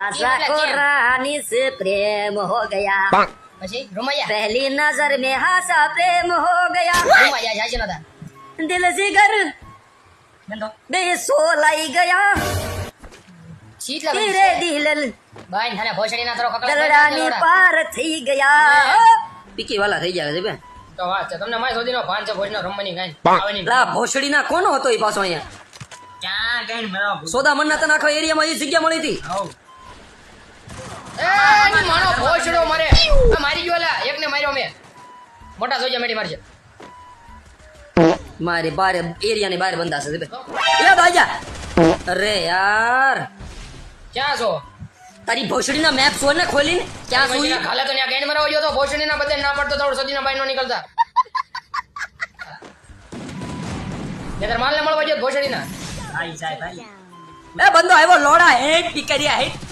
आशा को रानी से प्रेम हो गया પછી રૂમૈયા पहली नजर में हासा प्रेम हो गया રૂમૈયા જાય છે નતા दिल जिगर બંધો बेसोलाई गया સીટ લાગે तेरे दिल બાઈ થાને ભોસડી ના થોડો કકડા दरडानी पार થઈ ગયા પીકી વાલા થઈ ગયા છે બે તો વાત છે તમને માય સોદીનો ભાન છે ભોજનો રમવાની ગાય આવવાની લા ભોસડી ના કોનો હતો એ પાછો અહીંયા ક્યાં ગાય મરો સોદા મન્ના તને આખો એરિયામાં એ જગ્યા મળી હતી આવ એ ની માનો ભોસડો મારે આ મારી ગયો લા એકને માર્યો મે મોટા સોજા મેડી મારશે મારી બારે એરિયાની બહાર બંધાશે છે બે એ બાજા અરે યાર ક્યાં છો તારી ભોસડીના મેપ છો ને ખોલીને ક્યાં સુઈ ભોસડીના ખાલે તો ન્યા ગાય મરવા ગયો તો ભોસડીના બદલે ના પડતો તો સોદીના બાઈ નો નીકળતા નહીતર માલને મળવા ગયો ભોસડીના આઈ જાય ભાઈ એ બંદો આવ્યો લોડા હેટ પીકરિયા હેટ